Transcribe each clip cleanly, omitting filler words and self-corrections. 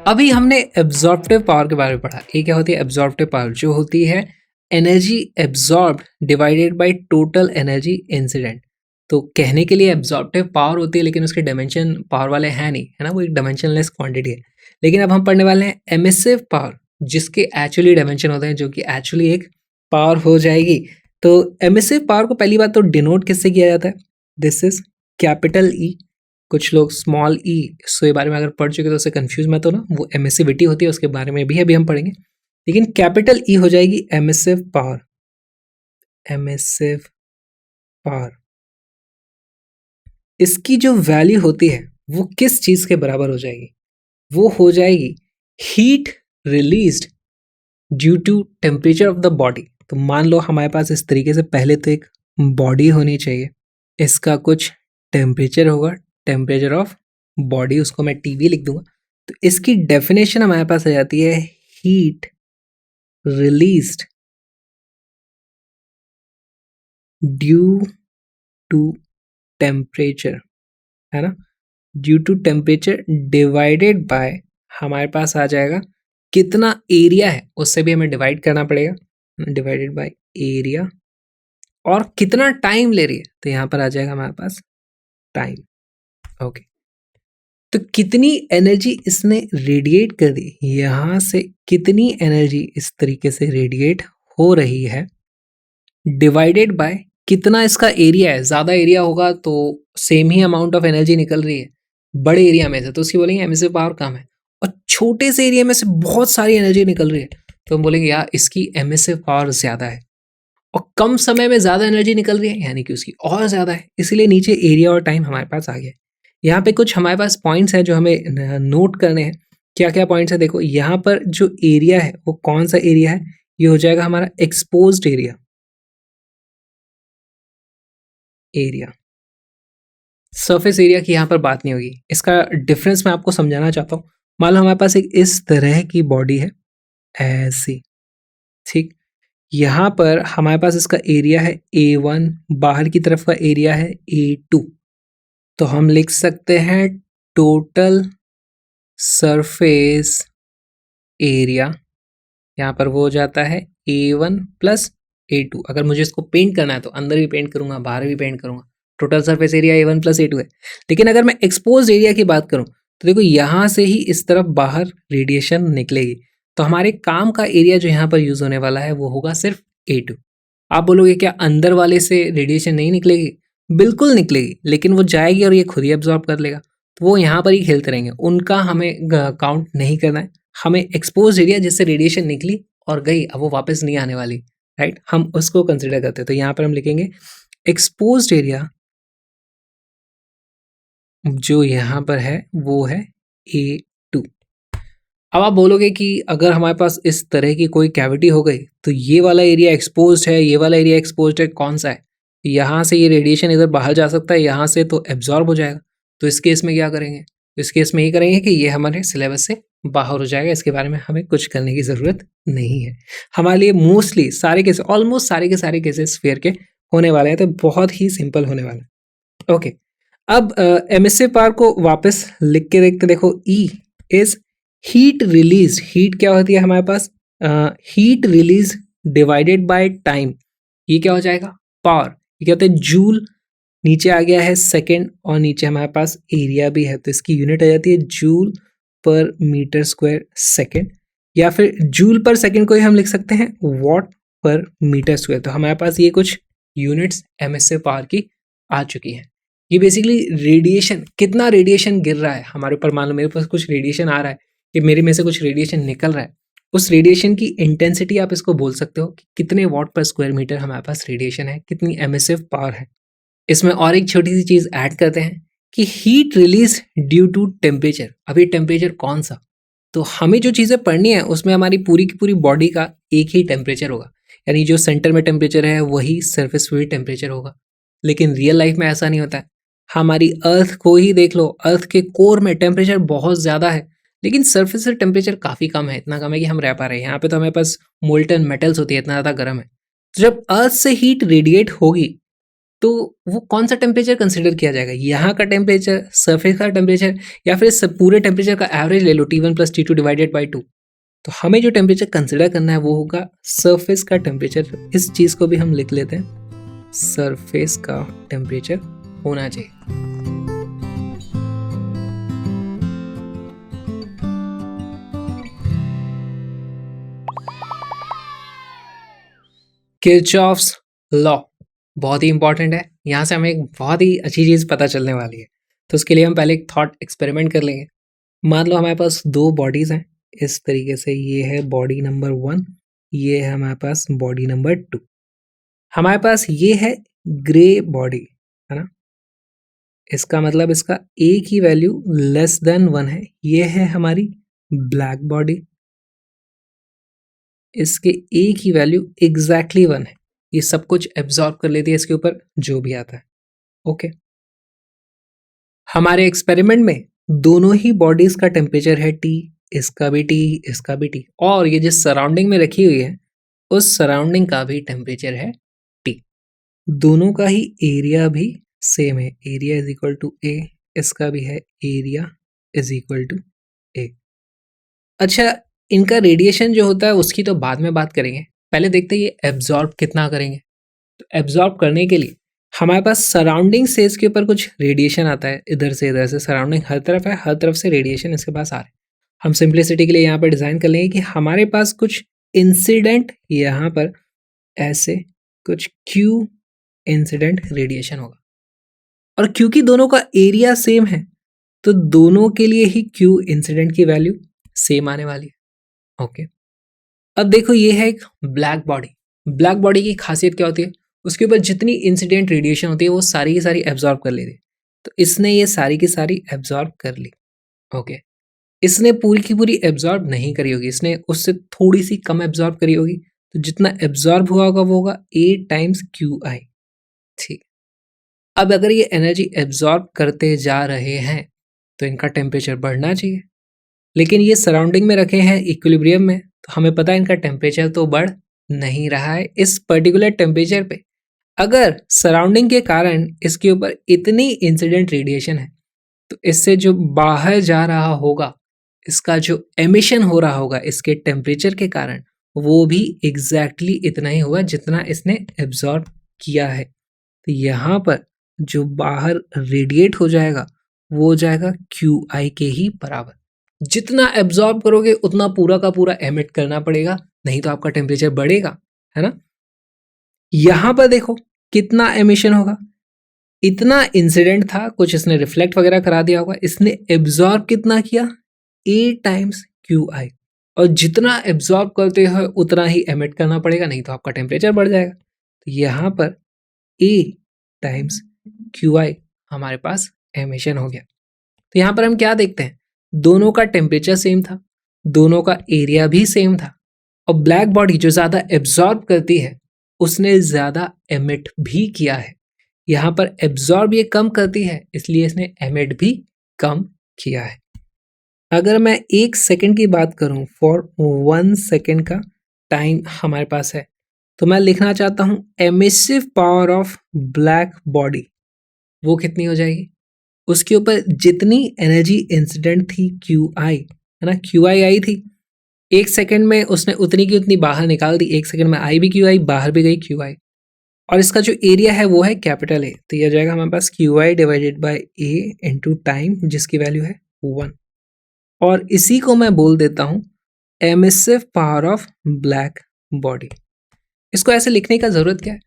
अभी हमने absorptive power के बारे में पढ़ा। ये क्या होती है? एब्जॉर्प्टिव पावर जो होती है energy absorbed divided by total energy incident. तो कहने के लिए एब्जॉर्प्टिव पावर होती है, लेकिन उसके डायमेंशन पावर वाले हैं नहीं, है ना, वो एक डायमेंशनलेस क्वांटिटी है। लेकिन अब हम पढ़ने वाले हैं एमिसिव पावर, जिसके एक्चुअली डायमेंशन होते हैं, जो कि एक्चुअली एक पावर हो जाएगी। तो एमिसिव पावर को पहली बात तो डिनोट किससे किया जाता है? This is capital E. कुछ लोग स्मॉल ई, सो ये बारे में अगर पढ़ चुके तो उससे कंफ्यूज मत हो ना, वो एमिसिविटी होती है, उसके बारे में भी अभी हम पढ़ेंगे। लेकिन कैपिटल ई हो जाएगी एमिसिव पावर। एमिसिव पावर, इसकी जो वैल्यू होती है वो किस चीज के बराबर हो जाएगी? वो हो जाएगी heat released due to temperature of the body. तो मान लो हमारे पास इस तरीके से पहले तो एक बॉडी होनी चाहिए, इसका कुछ टेम्परेचर होगा, टेम्परेचर ऑफ बॉडी, उसको मैं टीबी लिख दूंगा। तो इसकी डेफिनेशन हमारे पास आ जाती है heat released due to temperature, है ना, due to temperature divided by, हमारे पास आ जाएगा कितना एरिया है, उससे भी हमें डिवाइड करना पड़ेगा, डिवाइडेड बाय एरिया, और कितना टाइम ले रही है, तो यहाँ पर आ जाएगा हमारे पास टाइम। ओके, तो कितनी एनर्जी इसने रेडिएट कर दी, यहाँ से कितनी एनर्जी इस तरीके से रेडिएट हो रही है, डिवाइडेड बाय कितना इसका एरिया है। ज़्यादा एरिया होगा तो same he amount of energy निकल रही है बड़े एरिया में से, तो उसकी बोलेंगे एमिसिव पावर कम है। और छोटे से एरिया में से बहुत सारी एनर्जी निकल रही है, तो हम बोलेंगे यार इसकी एमिसिव पावर ज़्यादा है। और कम समय में ज़्यादा एनर्जी निकल रही है, यानी कि उसकी और ज़्यादा है, इसीलिए नीचे एरिया और टाइम हमारे पास आ गया। यहाँ पे कुछ हमारे पास पॉइंट्स हैं जो हमें नोट करने हैं। क्या क्या पॉइंट्स है? देखो यहाँ पर जो एरिया है वो कौन सा एरिया है? ये हो जाएगा हमारा exposed area. Area, surface area की यहाँ पर बात नहीं होगी। इसका डिफरेंस मैं आपको समझाना चाहता हूँ। मान लो हमारे पास एक इस तरह की बॉडी है, ऐसी, ठीक। यहाँ पर हमारे पास इसका एरिया है A1, बाहर की तरफ का एरिया है A2। तो हम लिख सकते हैं टोटल सरफेस एरिया, यहाँ पर वो हो जाता है A1 प्लस A2। अगर मुझे इसको पेंट करना है तो अंदर भी पेंट करूंगा, बाहर भी पेंट करूंगा, total surface area A1 plus A2 है। लेकिन अगर मैं एक्सपोज एरिया की बात करूं तो देखो यहाँ से ही इस तरफ बाहर रेडिएशन निकलेगी, तो हमारे काम का एरिया जो यहाँ पर यूज होने वाला है वो होगा सिर्फ A2। आप बोलोगे क्या अंदर वाले से रेडिएशन नहीं निकलेगी? बिल्कुल निकलेगी, लेकिन वो जाएगी और ये खुद ही एब्जॉर्ब कर लेगा, तो वो यहाँ पर ही खेलते रहेंगे, उनका हमें काउंट नहीं करना है। हमें एक्सपोज एरिया जिससे रेडिएशन निकली और गई, अब वो वापस नहीं आने वाली, राइट, हम उसको कंसिडर करते हैं। तो यहाँ पर हम लिखेंगे एक्सपोज्ड एरिया जो यहाँ पर है वो है A2। अब आप बोलोगे कि अगर हमारे पास इस तरह की कोई कैविटी हो गई तो ये वाला एरिया एक्सपोज्ड है, ये वाला एरिया एक्सपोज्ड है, कौन सा है? यहाँ से ये रेडिएशन इधर बाहर जा सकता है, यहाँ से तो एब्जॉर्ब हो जाएगा। तो इस केस में क्या करेंगे? इस केस में ये करेंगे कि ये हमारे सिलेबस से बाहर हो जाएगा, इसके बारे में हमें कुछ करने की ज़रूरत नहीं है। हमारे लिए मोस्टली सारे केसेस, ऑलमोस्ट सारे के सारे केसेस स्फीयर के होने वाले हैं, तो बहुत ही सिंपल होने वाला है। ओके, अब एमिसिव पावर को वापस लिख के देखते। देखो E is heat release. Heat क्या होती है हमारे पास? Heat release divided by time. ये क्या हो जाएगा? पावर। ये क्या होता है? जूल। नीचे आ गया है सेकेंड, और नीचे हमारे पास एरिया भी है, तो इसकी यूनिट आ जाती है जूल पर मीटर स्क्वायर सेकेंड, या फिर जूल पर सेकेंड को ही हम लिख सकते हैं वॉट पर मीटर स्क्वायर। तो हमारे पास ये कुछ यूनिट्स एमिसिव पावर की आ चुकी हैं। ये बेसिकली रेडिएशन, कितना रेडिएशन गिर रहा है हमारे ऊपर। मान लो मेरे पास कुछ रेडिएशन आ रहा है, कि मेरे में से कुछ रेडिएशन निकल रहा है, उस रेडिएशन की इंटेंसिटी आप इसको बोल सकते हो कि कितने वॉट पर स्क्वायर मीटर हमारे पास रेडिएशन है, कितनी एमिसिव पावर है। इसमें और एक छोटी सी चीज ऐड करते हैं कि heat release due to temperature. अब ये टेम्परेचर कौन सा? तो हमें जो चीज़ें पढ़नी है उसमें हमारी पूरी की पूरी बॉडी का एक ही टेम्परेचर होगा, यानी जो सेंटर में टेम्परेचर है वही सरफेस पे भी टेम्परेचर होगा। लेकिन रियल लाइफ में ऐसा नहीं होता है। हमारी अर्थ को ही देख लो, अर्थ के कोर में टेम्परेचर बहुत ज़्यादा है, लेकिन सरफेस से टेम्परेचर काफ़ी कम है, इतना कम है कि हम रह पा रहे हैं। यहाँ पे तो हमारे पास मोल्टन मेटल्स होती है, इतना ज़्यादा गर्म है। तो जब अर्थ से हीट रेडिएट होगी तो वो कौन सा टेम्परेचर कंसिडर किया जाएगा, यहाँ का टेम्परेचर, सरफेस का टेम्परेचर, या फिर इस पूरे टेम्परेचर का एवरेज ले लो T1 + T2 डिवाइडेड बाई 2। तो हमें जो टेम्परेचर कंसिडर करना है वो होगा सरफेस का टेम्परेचर। इस चीज़ को भी हम लिख लेते हैं, सरफेस का टेम्परेचर होना चाहिए। किरचॉफ्स लॉ बहुत ही इंपॉर्टेंट है, यहाँ से हमें एक बहुत ही अच्छी चीज़ पता चलने वाली है। तो उसके लिए हम पहले एक थॉट एक्सपेरिमेंट कर लेंगे। मान लो हमारे पास दो बॉडीज़ हैं इस तरीके से, ये है बॉडी नंबर 1, ये है हमारे पास बॉडी नंबर 2। हमारे पास ये है ग्रे बॉडी, है ना, इसका मतलब इसका ए की वैल्यू लेस देन 1 है। ये है हमारी ब्लैक बॉडी, इसके ए की वैल्यू एग्जैक्टली 1 है। ये सब कुछ एब्जॉर्ब कर लेती है इसके ऊपर जो भी आता है। ओके, हमारे एक्सपेरिमेंट में दोनों ही बॉडीज का टेम्परेचर है T, इसका भी T, इसका भी T, और ये जिस सराउंडिंग में रखी हुई है उस सराउंडिंग का भी टेम्परेचर है T। दोनों का ही एरिया भी सेम है, area is equal to A, इसका भी है area is equal to A। अच्छा, इनका रेडिएशन जो होता है उसकी तो बाद में बात करेंगे, पहले देखते हैं ये एब्जॉर्ब कितना करेंगे। तो एब्जॉर्ब करने के लिए हमारे पास सराउंडिंग से इसके ऊपर कुछ रेडिएशन आता है, इधर से सराउंडिंग हर तरफ है, हर तरफ से रेडिएशन इसके पास आ रहे हैं। हम सिंप्लिसिटी के लिए यहाँ पर डिज़ाइन कर लेंगे कि हमारे पास कुछ इंसिडेंट यहाँ पर ऐसे कुछ Q इंसिडेंट रेडिएशन होगा, और क्योंकि दोनों का एरिया सेम है तो दोनों के लिए ही Q इंसिडेंट की वैल्यू सेम आने वाली है। ओके, अब देखो ये है एक ब्लैक बॉडी। ब्लैक बॉडी की खासियत क्या होती है, उसके ऊपर जितनी इंसिडेंट रेडिएशन होती है वो सारी की सारी एब्जॉर्ब कर लेती है। तो इसने ये सारी की सारी एब्जॉर्ब कर ली। ओके, इसने पूरी की पूरी एब्जॉर्ब नहीं करी होगी, इसने उससे थोड़ी सी कम एब्जॉर्ब करी होगी। तो जितना एब्जॉर्ब हुआ होगा वो होगा A × QI। ठीक, अब अगर ये एनर्जी एब्जॉर्ब करते जा रहे हैं तो इनका टेम्परेचर बढ़ना चाहिए, लेकिन ये सराउंडिंग में रखे हैं इक्विलिब्रियम में, तो हमें पता है इनका टेम्परेचर तो बढ़ नहीं रहा है। इस पर्टिकुलर टेम्परेचर पे अगर सराउंडिंग के कारण इसके ऊपर इतनी इंसिडेंट रेडिएशन है तो इससे जो बाहर जा रहा होगा, इसका जो एमिशन हो रहा होगा इसके टेम्परेचर के कारण, वो भी एग्जैक्टली इतना ही होगा जितना इसने एब्जॉर्ब किया है। तो यहाँ पर जो बाहर रेडिएट हो जाएगा वो हो जाएगा QI के ही बराबर। जितना एब्जॉर्ब करोगे उतना पूरा का पूरा एमिट करना पड़ेगा, नहीं तो आपका टेम्परेचर बढ़ेगा, है ना। यहां पर देखो कितना एमिशन होगा, इतना इंसिडेंट था, कुछ इसने रिफ्लेक्ट वगैरह करा दिया होगा, इसने एब्जॉर्ब कितना किया A × QI, और जितना एब्जॉर्ब करते हो उतना ही एमिट करना पड़ेगा, नहीं तो आपका टेम्परेचर बढ़ जाएगा। तो यहां पर A × QI हमारे पास एमिशन हो गया। तो यहां पर हम क्या देखते हैं, दोनों का टेम्परेचर सेम था, दोनों का एरिया भी सेम था, और ब्लैक बॉडी जो ज़्यादा एब्जॉर्ब करती है उसने ज़्यादा एमिट भी किया है। यहाँ पर एब्जॉर्ब ये कम करती है इसलिए इसने एमिट भी कम किया है। अगर मैं 1 सेकेंड की बात करूँ, फॉर 1 सेकेंड का टाइम हमारे पास है, तो मैं लिखना चाहता हूँ emissive power of black body, वो कितनी हो जाएगी, उसके ऊपर जितनी एनर्जी इंसिडेंट थी QI, है ना, QI आई थी, 1 सेकेंड में उसने उतनी की उतनी बाहर निकाल दी, 1 सेकेंड में आई भी QI, बाहर भी गई QI, और इसका जो एरिया है वो है कैपिटल A। तो यह जाएगा हमारे पास QI divided by A into time, जिसकी वैल्यू है 1, और इसी को मैं बोल देता हूँ emissive power of black body. इसको ऐसे लिखने का जरूरत क्या है,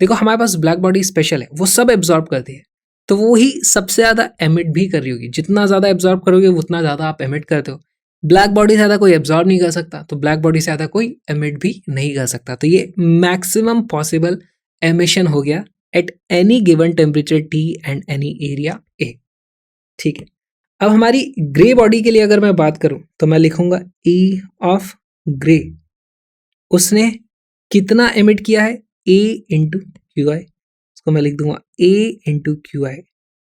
देखो हमारे पास ब्लैक बॉडी स्पेशल है, वो सब एब्जॉर्ब करती है, तो वो ही सबसे ज़्यादा एमिट भी कर रही होगी। जितना ज़्यादा एब्जॉर्ब करोगे उतना ज़्यादा आप एमिट करते हो। ब्लैक बॉडी से ज़्यादा कोई एब्जॉर्ब नहीं कर सकता, तो ब्लैक बॉडी से ज़्यादा कोई एमिट भी नहीं कर सकता। तो ये मैक्सिमम पॉसिबल एमिशन हो गया at any given temperature T and any area A। ठीक है, अब हमारी ग्रे बॉडी के लिए अगर मैं बात करूं तो मैं लिखूंगा E ऑफ ग्रे, उसने कितना एमिट किया है A × QI, उसको मैं लिख दूंगा A × QI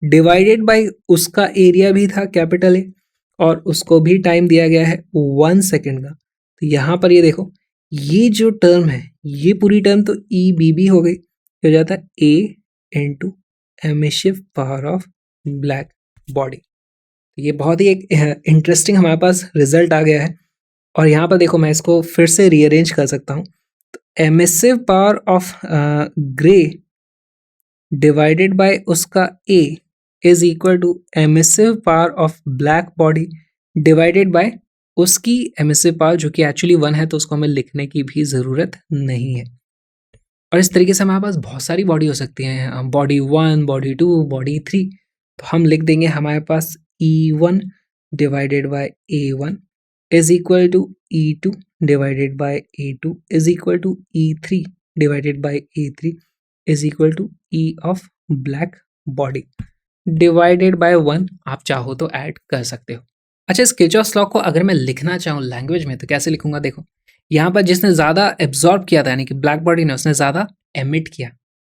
डिवाइडेड बाय उसका एरिया भी था कैपिटल A, और उसको भी टाइम दिया गया है 1 सेकेंड का। तो यहाँ पर ये देखो, ये जो टर्म है ये पूरी टर्म तो EBB हो गई, हो जाता है A into emissive power of black body. ये बहुत ही एक इंटरेस्टिंग हमारे पास रिजल्ट आ गया है। और यहाँ पर देखो मैं इसको फिर से रीअरेंज कर सकता हूँ। तो emissive power of grey divided by उसका A is equal to emissive power of black body divided by उसकी एमिसिव पावर, जो कि एक्चुअली 1 है, तो उसको हमें लिखने की भी ज़रूरत नहीं है। और इस तरीके से हमारे पास बहुत सारी बॉडी हो सकती हैं, बॉडी 1, बॉडी 2, बॉडी 3। तो हम लिख देंगे हमारे पास E1 divided by A1 is equal to E2 divided by A2 is equal to E3 divided by A3 is equal to E of black body divided by 1। आप चाहो तो ऐड कर सकते हो। अच्छा, इस किर्चॉफ्स लॉ को अगर मैं लिखना चाहूँ लैंग्वेज में तो कैसे लिखूंगा? देखो यहाँ पर जिसने ज़्यादा एब्जॉर्ब किया था, यानी कि ब्लैक बॉडी ने, उसने ज़्यादा एमिट किया,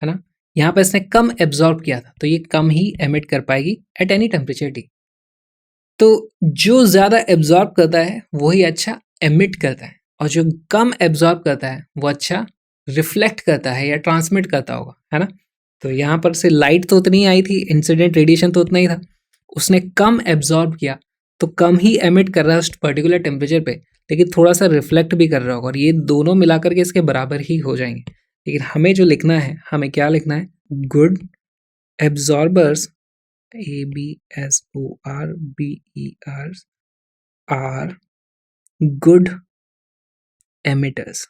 है ना। यहाँ पर इसने कम एब्जॉर्ब किया था, तो ये कम ही एमिट कर पाएगी एट एनी टेम्परेचर टी। तो जो ज़्यादा एब्जॉर्ब करता है वही अच्छा एमिट करता है, और जो कम एब्जॉर्ब करता है वो अच्छा रिफ्लेक्ट करता है या ट्रांसमिट करता होगा, है ना। तो यहाँ पर से लाइट तो उतनी आई थी, इंसिडेंट रेडिएशन तो उतना ही था, उसने कम एब्जॉर्ब किया तो कम ही एमिट कर रहा है उस पर्टिकुलर टेम्परेचर पे, लेकिन थोड़ा सा रिफ्लेक्ट भी कर रहा होगा, और ये दोनों मिलाकर के इसके बराबर ही हो जाएंगे। लेकिन हमें जो लिखना है, हमें क्या लिखना है? Good absorbers ABSORBERs are good emitters.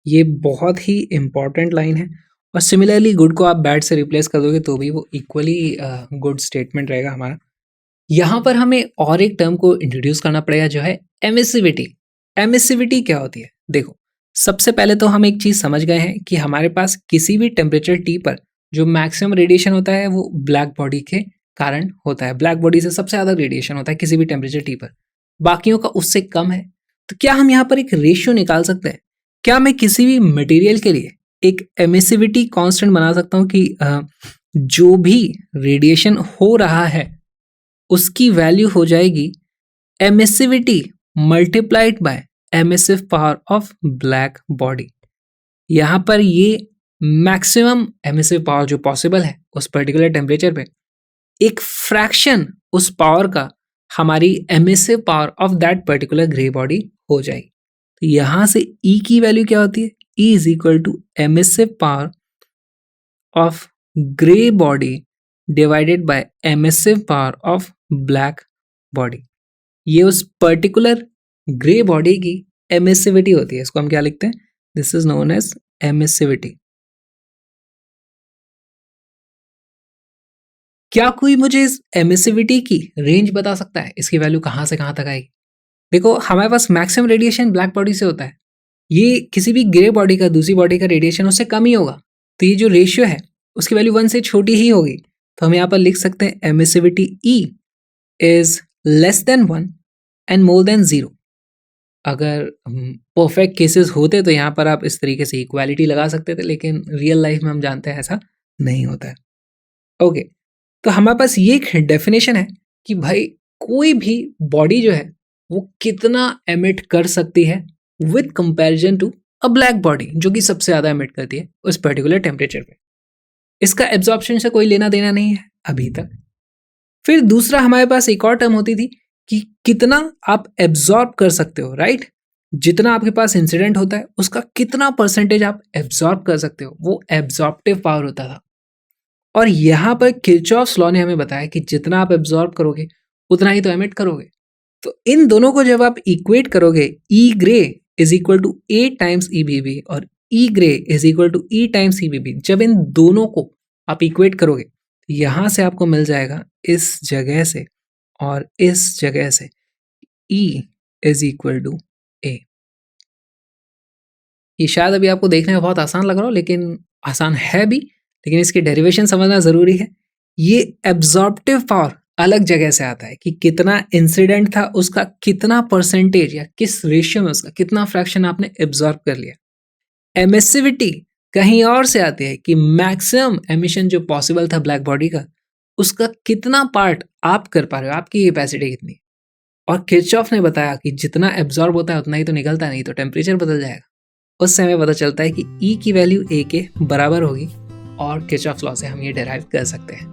ये बहुत ही इंपॉर्टेंट लाइन है, और सिमिलरली गुड को आप बैड से रिप्लेस कर दोगे तो भी वो इक्वली गुड स्टेटमेंट रहेगा हमारा। यहाँ पर हमें और एक टर्म को इंट्रोड्यूस करना पड़ेगा, जो है एमिसिविटी। एमिसिविटी क्या होती है? देखो, सबसे पहले तो हम एक चीज़ समझ गए हैं कि हमारे पास किसी भी टेम्परेचर टी पर जो मैक्सिमम रेडिएशन होता है वो ब्लैक बॉडी के कारण होता है। ब्लैक बॉडी से सबसे ज़्यादा रेडिएशन होता है किसी भी टेम्परेचर टी पर, बाकियों का उससे कम है। तो क्या हम यहाँ पर एक रेशियो निकाल सकते हैं? क्या मैं किसी भी मटेरियल के लिए एक एमिसिविटी कांस्टेंट बना सकता हूँ कि जो भी रेडिएशन हो रहा है उसकी वैल्यू हो जाएगी emissivity multiplied by emissive power of black body. यहाँ पर ये मैक्सिमम एमिसिव पावर जो पॉसिबल है उस पर्टिकुलर टेम्परेचर पे, एक फ्रैक्शन उस पावर का हमारी emissive power of that particular grey body हो जाएगी। तो यहाँ से E की वैल्यू क्या होती है? E is equal to emissive power of grey body divided by emissive power of black body. ये उस पर्टिकुलर ग्रे बॉडी की एमिसिविटी होती है। इसको हम क्या लिखते हैं? This is known as emissivity. क्या कोई मुझे इस एमिसिविटी की रेंज बता सकता है? इसकी वैल्यू कहाँ से कहाँ तक आएगी? देखो, हमारे पास मैक्सिमम रेडिएशन ब्लैक बॉडी से होता है, ये किसी भी ग्रे बॉडी का, दूसरी बॉडी का रेडिएशन उससे कम ही होगा, तो ये जो रेशियो है उसकी वैल्यू 1 से छोटी ही होगी। तो हम यहाँ पर लिख सकते हैं emissivity E is less than 1 and more than 0। अगर परफेक्ट केसेस होते तो यहाँ पर आप इस तरीके से इक्वालिटी लगा सकते थे, लेकिन रियल लाइफ में हम जानते हैं ऐसा नहीं होता है। ओके, तो हमारे पास ये एक डेफिनेशन है कि भाई कोई भी बॉडी जो है वो कितना एमिट कर सकती है with comparison to a black body, जो कि सबसे ज़्यादा एमिट करती है उस पर्टिकुलर टेम्परेचर पे। इसका एब्जॉर्प्शन से कोई लेना देना नहीं है अभी तक। फिर दूसरा हमारे पास एक और टर्म होती थी कि कितना आप एब्जॉर्ब कर सकते हो, राइट। जितना आपके पास इंसिडेंट होता है उसका कितना परसेंटेज आप एब्जॉर्ब कर सकते हो, वो एब्जॉर्प्टिव पावर होता था। और यहाँ पर किर्चॉफ्स लॉ ने हमें बताया कि जितना आप एब्जॉर्ब करोगे उतना ही तो एमिट करोगे। तो इन दोनों को जब आप इक्वेट करोगे, E grey is equal to A times E B B और E grey is equal to E times E B B, जब इन दोनों को आप इक्वेट करोगे यहाँ से आपको मिल जाएगा इस जगह से और इस जगह से E इज इक्वल टू ए। ये शायद अभी आपको देखने में बहुत आसान लग रहा हो, लेकिन आसान है भी, लेकिन इसकी डेरिवेशन समझना ज़रूरी है। ये एब्जॉर्प्टिव पावर अलग जगह से आता है कि कितना इंसिडेंट था, उसका कितना परसेंटेज या किस रेशियो में उसका कितना फ्रैक्शन आपने एब्जॉर्ब कर लिया। एमिसिविटी कहीं और से आती है कि मैक्सिमम एमिशन जो पॉसिबल था ब्लैक बॉडी का, उसका कितना पार्ट आप कर पा रहे हो, आपकी कैपेसिटी कितनी। और किर्चॉफ ने बताया कि जितना एब्जॉर्ब होता है उतना ही तो निकलता है, नहीं तो टेम्परेचर बदल जाएगा। उससे हमें पता चलता है कि ई की वैल्यू ए के बराबर होगी और किरचॉफ लॉ से हम ये डिराइव कर सकते हैं।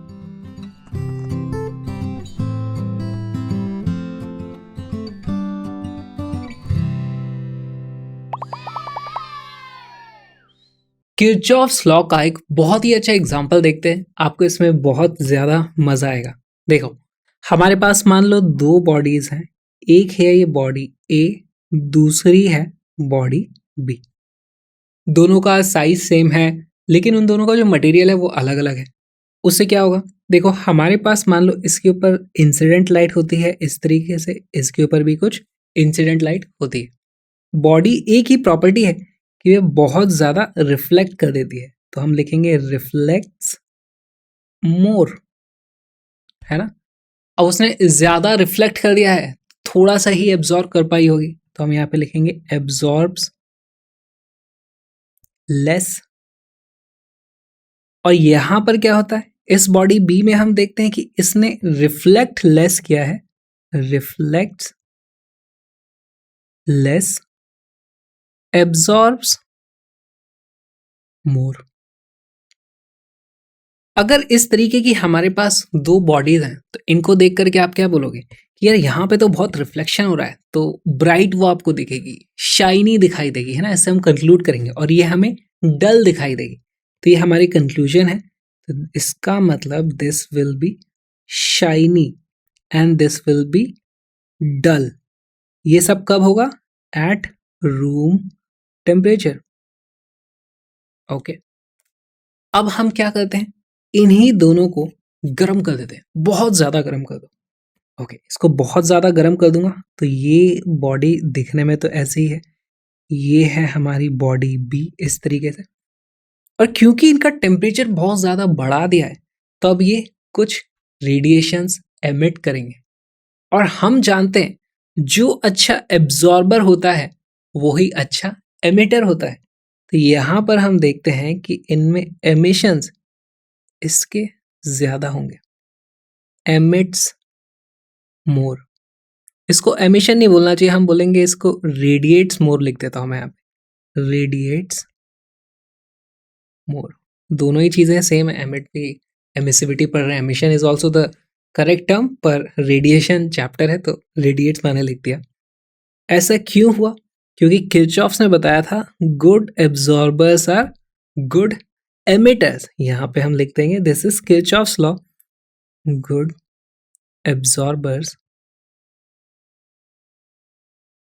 किरचॉफ्स लॉ का एक बहुत ही अच्छा एग्जांपल देखते हैं, आपको इसमें बहुत ज्यादा मजा आएगा। देखो, हमारे पास मान लो दो बॉडीज हैं, एक है ये बॉडी ए, दूसरी है बॉडी बी। दोनों का साइज सेम है, लेकिन उन दोनों का जो मटेरियल है वो अलग अलग है। उससे क्या होगा, देखो हमारे पास मान लो इसके ऊपर इंसिडेंट लाइट होती है इस तरीके से, इसके ऊपर भी कुछ इंसिडेंट लाइट होती है। बॉडी ए की प्रॉपर्टी है कि ये बहुत ज्यादा रिफ्लेक्ट कर देती है, तो हम लिखेंगे रिफ्लेक्ट्स मोर, है ना। अब उसने ज्यादा रिफ्लेक्ट कर दिया है, थोड़ा सा ही एब्जॉर्ब कर पाई होगी, तो हम यहाँ पे लिखेंगे एब्जॉर्ब्स लेस। और यहां पर क्या होता है, इस बॉडी बी में हम देखते हैं कि इसने रिफ्लेक्ट लेस किया है, रिफ्लेक्ट्स लेस, एब्जॉर्ब्स मोर। अगर इस तरीके की हमारे पास दो बॉडीज हैं तो इनको देख करके आप क्या बोलोगे कि यार यहाँ पे तो बहुत रिफ्लेक्शन हो रहा है, तो ब्राइट वो आपको दिखेगी, शाइनी दिखाई देगी, है ना। ऐसे हम कंक्लूड करेंगे, और ये हमें डल दिखाई देगी। तो ये हमारी कंक्लूजन है। तो इसका मतलब this will be shiny and this will be dull. ये सब कब होगा, एट रूम टेम्परेचर। ओके, अब हम क्या करते हैं, इन्हीं दोनों को गर्म कर देते हैं, बहुत ज्यादा गर्म कर दो। ओके, इसको बहुत ज्यादा गर्म कर दूंगा तो ये बॉडी दिखने में तो ऐसे ही है, ये है हमारी बॉडी बी इस तरीके से। और क्योंकि इनका टेम्परेचर बहुत ज्यादा बढ़ा दिया है, तो अब ये कुछ रेडिएशंस एमिट करेंगे। और हम जानते हैं जो अच्छा एब्जॉर्बर होता है वही अच्छा एमिटर होता है। तो यहां पर हम देखते हैं कि इनमें एमिशंस इसके ज्यादा होंगे, एमिट्स मोर। इसको एमिशन नहीं बोलना चाहिए, हम बोलेंगे इसको रेडिएट्स मोर, लिख देता हूं मैं यहाँ पे, रेडिएट्स मोर। दोनों ही चीजें सेम है, एमिट भी एमिसिविटी पढ़ रहे हैं, emission is also the correct term, पर रेडिएशन चैप्टर है तो रेडिएट्स मैंने लिख दिया। ऐसा क्यों हुआ, क्योंकि किरचॉफ्स ने बताया था good absorbers are good emitters. यहाँ पे हम लिख देंगे this is Kirchhoff's law, good absorbers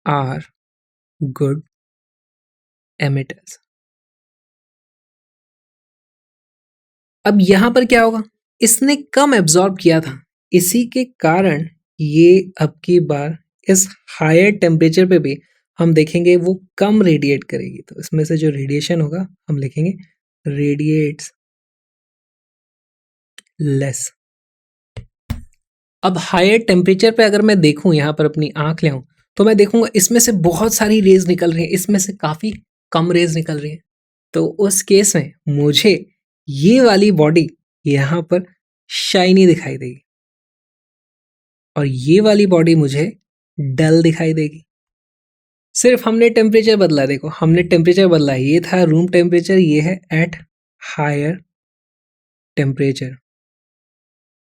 are good emitters. अब यहां पर क्या होगा, इसने कम एब्जॉर्ब किया था, इसी के कारण ये अब की बार इस हायर टेम्परेचर पे भी हम देखेंगे वो कम रेडिएट करेगी। तो इसमें से जो रेडिएशन होगा हम लिखेंगे रेडिएट्स लेस। अब हायर टेम्परेचर पे अगर मैं देखूं, यहां पर अपनी आंख ले आऊं, तो मैं देखूंगा इसमें से बहुत सारी रेज निकल रही हैं, इसमें से काफी कम रेज निकल रही हैं। तो उस केस में मुझे ये वाली बॉडी यहां पर शाइनी दिखाई देगी और ये वाली बॉडी मुझे डल दिखाई देगी। सिर्फ हमने टेम्परेचर बदला, देखो हमने टेम्परेचर बदला, ये था रूम टेम्परेचर, ये है एट हायर टेम्परेचर।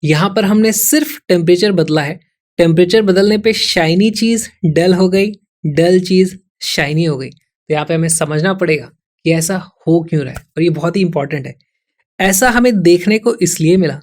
यहां पर हमने सिर्फ टेम्परेचर बदला है, टेम्परेचर बदलने पे शाइनी चीज डल हो गई, डल चीज शाइनी हो गई। तो यहाँ पे हमें समझना पड़ेगा कि ऐसा हो क्यों रहा है, और ये बहुत ही इंपॉर्टेंट है। ऐसा हमें देखने को इसलिए मिला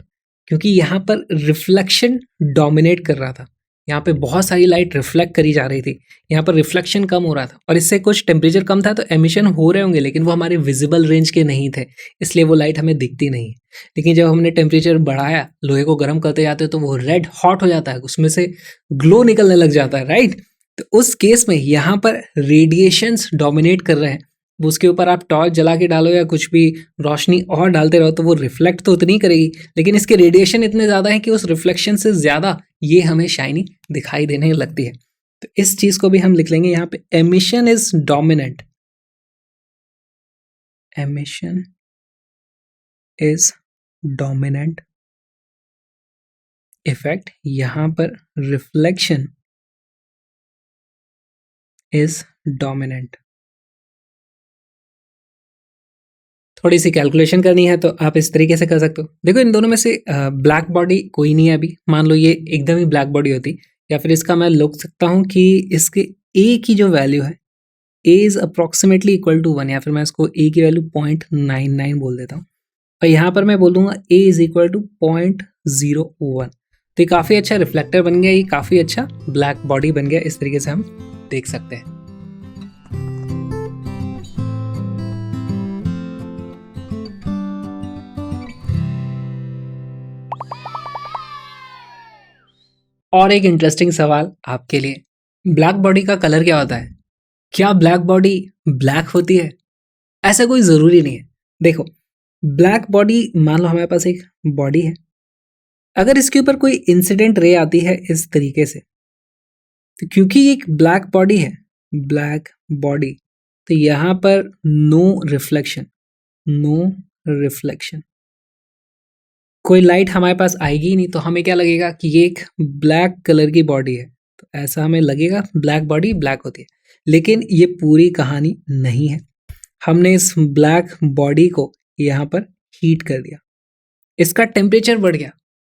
क्योंकि यहाँ पर रिफ्लेक्शन डोमिनेट कर रहा था, यहाँ पे बहुत सारी लाइट रिफ्लेक्ट करी जा रही थी, यहाँ पर रिफ्लेक्शन कम हो रहा था, और इससे कुछ टेम्परेचर कम था तो एमिशन हो रहे होंगे, लेकिन वो हमारे विजिबल रेंज के नहीं थे, इसलिए वो लाइट हमें दिखती नहीं है। लेकिन जब हमने टेम्परेचर बढ़ाया, लोहे को गर्म करते जाते तो वो रेड हॉट हो जाता है, उसमें से ग्लो निकलने लग जाता है, राइट। तो उस केस में यहाँ पर रेडिएशंस डोमिनेट कर रहे हैं, उसके ऊपर आप टॉर्च जला के डालो या कुछ भी रोशनी और डालते रहो तो वो रिफ्लेक्ट तो उतनी करेगी, लेकिन इसके रेडिएशन इतने ज़्यादा है कि उस रिफ्लेक्शन से ज़्यादा ये हमें शाइनी दिखाई देने लगती है। तो इस चीज़ को भी हम लिख लेंगे यहाँ पे, emission is dominant, emission is dominant effect. यहाँ पर रिफ्लेक्शन इज डोमिनेंट थोड़ी सी कैलकुलेशन करनी है तो आप इस तरीके से कर सकते हो। देखो इन दोनों में से ब्लैक बॉडी कोई नहीं है अभी, मान लो ये एकदम ही ब्लैक बॉडी होती, या फिर इसका मैं लिख सकता हूँ कि इसके ए की जो वैल्यू है, ए इज अप्रॉक्सीमेटली इक्वल टू 1, या फिर मैं इसको ए की वैल्यू 0.99 बोल देता हूँ, और यहाँ पर मैं बोल दूंगा ए इज इक्वल टू 0.01। तो ये काफ़ी अच्छा रिफ्लेक्टर बन गया, ये काफ़ी अच्छा ब्लैक बॉडी बन गया। इस तरीके से हम देख सकते हैं। और एक इंटरेस्टिंग सवाल आपके लिए, ब्लैक बॉडी का कलर क्या होता है? क्या ब्लैक बॉडी ब्लैक होती है? ऐसा कोई ज़रूरी नहीं है। देखो ब्लैक बॉडी, मान लो हमारे पास एक बॉडी है, अगर इसके ऊपर कोई इंसिडेंट रे आती है इस तरीके से, तो क्योंकि एक ब्लैक बॉडी है, ब्लैक बॉडी, तो यहाँ पर नो रिफ्लेक्शन, नो रिफ्लेक्शन, कोई लाइट हमारे पास आएगी ही नहीं, तो हमें क्या लगेगा कि ये एक ब्लैक कलर की बॉडी है, तो ऐसा हमें लगेगा ब्लैक बॉडी ब्लैक होती है। लेकिन ये पूरी कहानी नहीं है। हमने इस ब्लैक बॉडी को यहाँ पर हीट कर दिया, इसका टेम्परेचर बढ़ गया,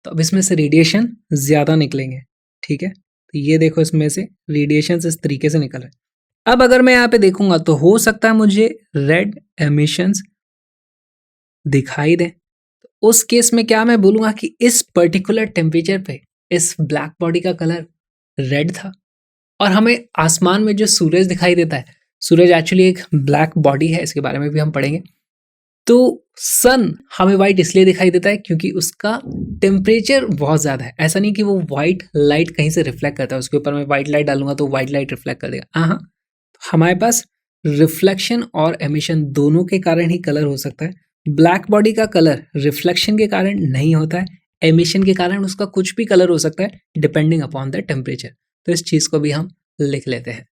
तो अब इसमें से रेडिएशन ज़्यादा निकलेंगे, ठीक है। तो ये देखो इसमें से रेडिएशन इस तरीके से निकल रहे हैं। अब अगर मैं यहाँ पे देखूंगा तो हो सकता है मुझे रेड एमिशंस दिखाई दें, तो उस केस में क्या मैं बोलूँगा कि इस पर्टिकुलर टेम्परेचर पे इस ब्लैक बॉडी का कलर रेड था। और हमें आसमान में जो सूरज दिखाई देता है, सूरज एक्चुअली एक ब्लैक बॉडी है, इसके बारे में भी हम पढ़ेंगे। तो सन हमें वाइट इसलिए दिखाई देता है क्योंकि उसका टेम्परेचर बहुत ज़्यादा है। ऐसा नहीं कि वो वाइट लाइट कहीं से रिफ्लेक्ट करता है, उसके ऊपर मैं वाइट लाइट डालूंगा तो वाइट लाइट रिफ्लेक्ट कर देगा। हाँ, हमारे पास रिफ्लेक्शन और एमिशन दोनों के कारण ही कलर हो सकता है। ब्लैक बॉडी का कलर रिफ्लेक्शन के कारण नहीं होता है, एमिशन के कारण उसका कुछ भी कलर हो सकता है डिपेंडिंग अपॉन द टेम्परेचर। तो इस चीज़ को भी हम लिख लेते हैं,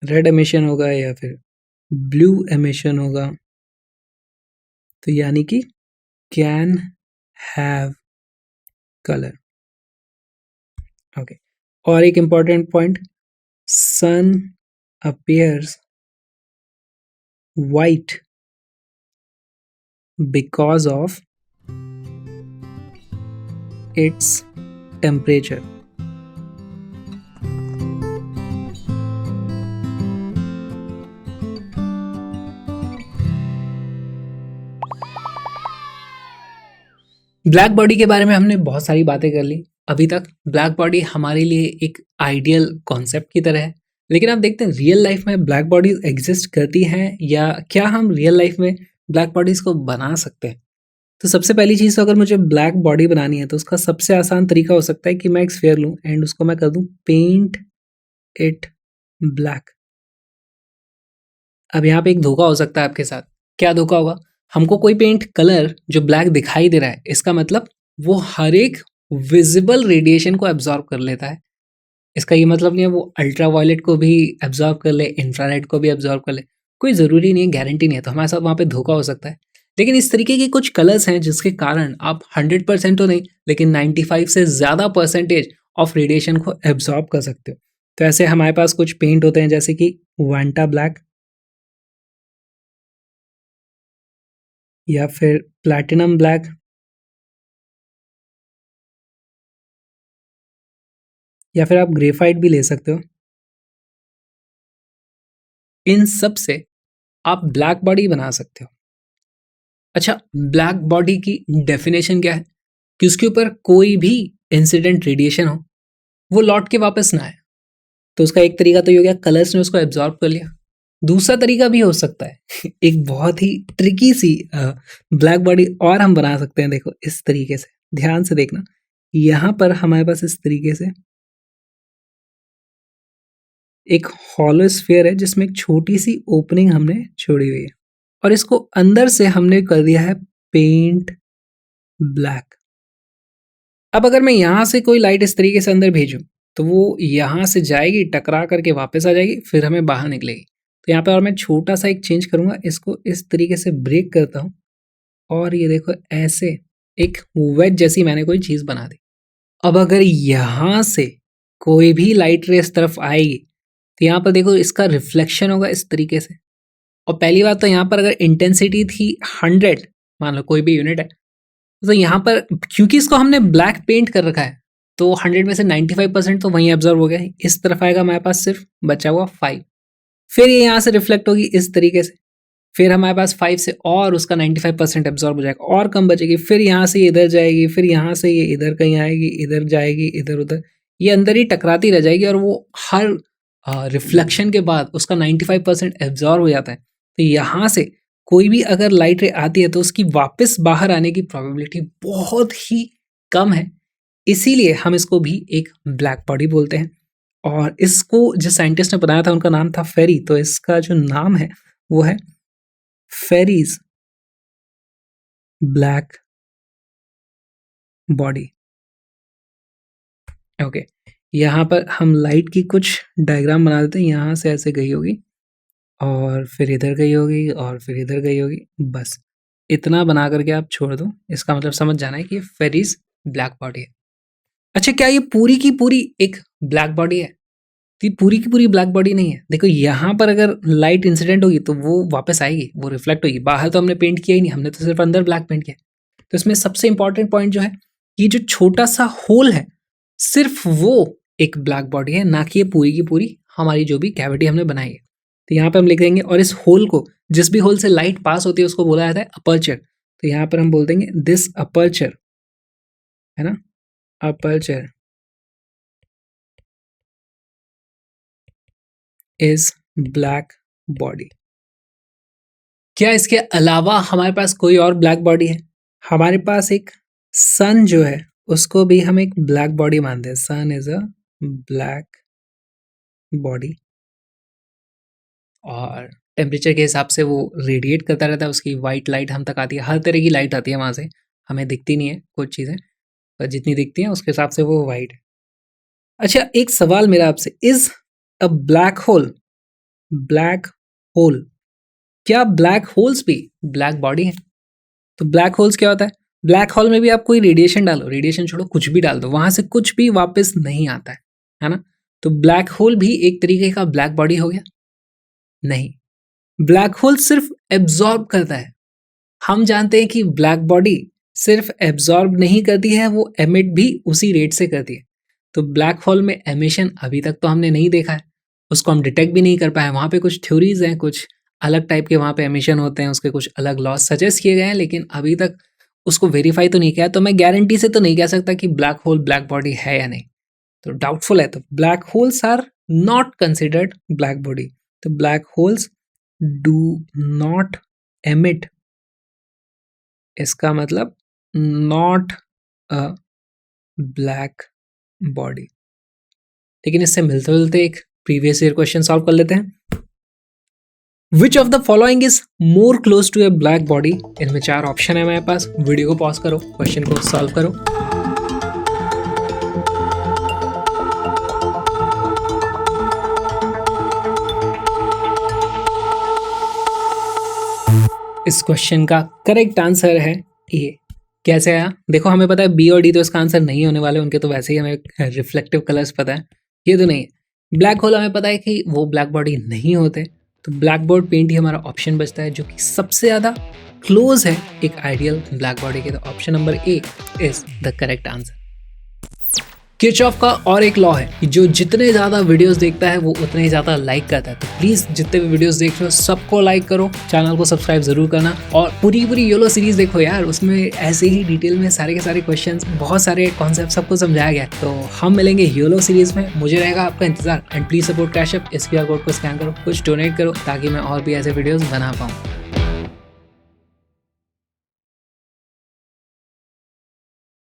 रेड एमिशन होगा या फिर ब्लू एमिशन होगा, तो यानी कि कैन हैव कलर। ओके, और एक important point, sun appears white because of its temperature. Black body के बारे में हमने बहुत सारी बातें कर ली अभी तक। ब्लैक बॉडी हमारे लिए एक आइडियल कॉन्सेप्ट की तरह है, लेकिन आप देखते हैं रियल लाइफ में ब्लैक बॉडीज एग्जिस्ट करती हैं, या क्या हम रियल लाइफ में ब्लैक बॉडीज को बना सकते हैं? तो सबसे पहली चीज़, तो अगर मुझे ब्लैक बॉडी बनानी है तो उसका सबसे आसान तरीका हो सकता है कि मैं एक स्फीयर लूँ एंड उसको मैं कर दूँ पेंट इट ब्लैक। अब यहाँ पे एक धोखा हो सकता है आपके साथ। क्या धोखा होगा? हमको कोई पेंट कलर जो ब्लैक दिखाई दे रहा है, इसका मतलब वो हर एक विजिबल रेडिएशन को एब्जॉर्ब कर लेता है। इसका ये मतलब नहीं है वो अल्ट्रा वायलेट को भी एब्जॉर्ब कर ले, इंफ्रारेड को भी एब्जॉर्ब कर ले, कोई ज़रूरी नहीं है, गारंटी नहीं है। तो हमारे साथ वहाँ पे धोखा हो सकता है। लेकिन इस तरीके के कुछ कलर्स हैं जिसके कारण आप 100% तो नहीं, लेकिन 95 से ज़्यादा परसेंटेज ऑफ रेडिएशन को एब्जॉर्ब कर सकते हो। तो ऐसे हमारे पास कुछ पेंट होते हैं जैसे कि वांटा ब्लैक, या फिर प्लैटिनम ब्लैक, या फिर आप ग्रेफाइट भी ले सकते हो। इन सब से आप ब्लैक बॉडी बना सकते हो। अच्छा, ब्लैक बॉडी की डेफिनेशन क्या है? कि उसके ऊपर कोई भी इंसिडेंट रेडिएशन हो वो लौट के वापस ना आए। तो उसका एक तरीका तो ये हो गया, कलर्स ने उसको एब्जॉर्ब कर लिया। दूसरा तरीका भी हो सकता है एक बहुत ही ट्रिकी सी ब्लैक बॉडी और हम बना सकते हैं। देखो इस तरीके से, ध्यान से देखना, यहाँ पर हमारे पास इस तरीके से एक हॉलो स्फीयर है जिसमें एक छोटी सी ओपनिंग हमने छोड़ी हुई है, और इसको अंदर से हमने कर दिया है पेंट ब्लैक। अब अगर मैं यहाँ से कोई लाइट इस तरीके से अंदर भेजूं तो वो यहाँ से जाएगी, टकरा करके वापस आ जाएगी, फिर हमें बाहर निकलेगी। तो यहाँ पे और मैं छोटा सा एक चेंज करूँगा, इसको इस तरीके से ब्रेक करता हूँ, और ये देखो ऐसे एक वेज जैसी मैंने कोई चीज़ बना दी। अब अगर यहाँ से कोई भी लाइट रे इस तरफ आएगी तो यहाँ पर देखो इसका रिफ्लेक्शन होगा इस तरीके से, और पहली बात तो यहाँ पर अगर इंटेंसिटी थी 100, मान लो कोई भी यूनिट है, तो यहाँ पर क्योंकि इसको हमने ब्लैक पेंट कर रखा है तो 100 में से 95% तो वहीं एब्जॉर्ब हो गया। इस तरफ आएगा हमारे पास सिर्फ बचा हुआ 5, फिर ये यहाँ से रिफ्लेक्ट होगी इस तरीके से, फिर हमारे पास 5 से और उसका 95% एब्जॉर्ब हो जाएगा और कम बचेगी, फिर यहाँ से ये इधर जाएगी, फिर यहाँ से ये इधर कहीं आएगी, इधर जाएगी, इधर उधर, ये अंदर ही टकराती रह जाएगी और वो हर रिफ्लेक्शन के बाद उसका 95% एब्जॉर्ब हो जाता है। तो यहाँ से कोई भी अगर लाइट रे आती है तो उसकी वापस बाहर आने की प्रोबेबिलिटी बहुत ही कम है, इसीलिए हम इसको भी एक ब्लैक बॉडी बोलते हैं। और इसको जिस साइंटिस्ट ने बनाया था उनका नाम था फेरी, तो इसका जो नाम है वो है फेरीज ब्लैक बॉडी। ओके, यहाँ पर हम लाइट की कुछ डायग्राम बना देते हैं। यहाँ से ऐसे गई होगी और फिर इधर गई होगी और फिर इधर गई होगी, बस इतना बना करके आप छोड़ दो। इसका मतलब समझ जाना है कि ये फेरीज ब्लैक बॉडी है। अच्छा, क्या ये पूरी की पूरी एक ब्लैक बॉडी है? तो ये पूरी की पूरी ब्लैक बॉडी नहीं है। देखो यहाँ पर अगर लाइट इंसिडेंट होगी तो वो वापस आएगी, वो रिफ्लेक्ट होगी। बाहर तो हमने पेंट किया ही नहीं, हमने तो सिर्फ अंदर ब्लैक पेंट किया। तो इसमें सबसे इंपॉर्टेंट पॉइंट जो है, ये जो छोटा सा होल है सिर्फ वो एक ब्लैक बॉडी है, ना कि ये पूरी की पूरी हमारी जो भी कैविटी हमने बनाई है। तो यहाँ पर हम लिख देंगे, और इस होल को, जिस भी होल से लाइट पास होती है उसको बोला जाता है अपर्चर। तो यहाँ पर हम बोल देंगे दिस अपर्चर, है ना, अपर्चर इज ब्लैक बॉडी। क्या इसके अलावा हमारे पास कोई और ब्लैक बॉडी है? हमारे पास एक सन जो है उसको भी हम एक ब्लैक बॉडी मानते हैं। सन इज अ ब्लैक बॉडी, और टेम्परेचर के हिसाब से वो रेडिएट करता रहता है, उसकी वाइट लाइट हम तक आती है, हर तरह की लाइट आती है वहाँ से, हमें दिखती नहीं है कुछ चीज़ें, पर जितनी दिखती हैं उसके हिसाब से वो वाइट है। अच्छा, एक सवाल मेरा आपसे, is a black hole, black hole, क्या ब्लैक होल्स भी ब्लैक बॉडी है? तो ब्लैक होल्स क्या होता है? ब्लैक होल में भी आप कोई रेडिएशन डालो, रेडिएशन छोड़ो, कुछ भी डाल दो, वहां से कुछ भी वापस नहीं आता है ना? तो ब्लैक होल भी एक तरीके का ब्लैक बॉडी हो गया? नहीं, ब्लैक होल सिर्फ एब्जॉर्ब करता है। हम जानते हैं कि ब्लैक बॉडी सिर्फ एब्जॉर्ब नहीं करती है, वो एमिट भी उसी रेट से करती है। तो ब्लैक होल में एमिशन अभी तक तो हमने नहीं देखा है, उसको हम डिटेक्ट भी नहीं कर पाए। वहाँ पे कुछ थ्योरीज हैं, कुछ अलग टाइप के वहाँ पे एमिशन होते हैं, उसके कुछ अलग लॉज सजेस्ट किए गए हैं, लेकिन अभी तक उसको वेरीफाई तो नहीं किया। तो मैं गारंटी से तो नहीं कह सकता कि ब्लैक होल ब्लैक बॉडी है या नहीं, तो डाउटफुल है। तो black holes are not considered black body. तो black holes do not emit, इसका मतलब नॉट अ ब्लैक बॉडी। लेकिन इससे मिलते मिलते एक प्रीवियस ईयर क्वेश्चन सॉल्व कर लेते हैं। Which of the following is more close to a black body? इनमें 4 ऑप्शन है हमारे पास। वीडियो को पॉज करो, क्वेश्चन को सॉल्व करो। इस क्वेश्चन का करेक्ट आंसर है ए। कैसे आया? देखो, हमें पता है बी और डी तो इसका आंसर नहीं होने वाले, उनके तो वैसे ही हमें रिफ्लेक्टिव कलर्स पता है, ये तो नहीं है। ब्लैक होल हमें पता है कि वो ब्लैक बॉडी नहीं होते, तो ब्लैक बोर्ड पेंट ही हमारा ऑप्शन बचता है, जो कि सबसे ज़्यादा क्लोज है एक आइडियल ब्लैक बॉडी के। तो option number A is the correct answer. Kirchhoff का और एक लॉ है कि जो जितने ज़्यादा वीडियोस देखता है वो उतने ही ज़्यादा लाइक करता है। तो प्लीज़ जितने भी वीडियोस देख रहे हो सबको लाइक करो, चैनल को सब्सक्राइब जरूर करना, और पूरी योलो सीरीज देखो यार, उसमें ऐसे ही डिटेल में सारे के सारे क्वेश्चंस, बहुत सारे कॉन्सेप्ट सबको समझाया गया। तो हम मिलेंगे योलो सीरीज में, मुझे रहेगा आपका इंतजार। एंड प्लीज सपोर्ट कैशअप, इस QR कोड को स्कैन करो, कुछ डोनेट करो, ताकि मैं और भी ऐसे वीडियोज़ बना पाऊँ।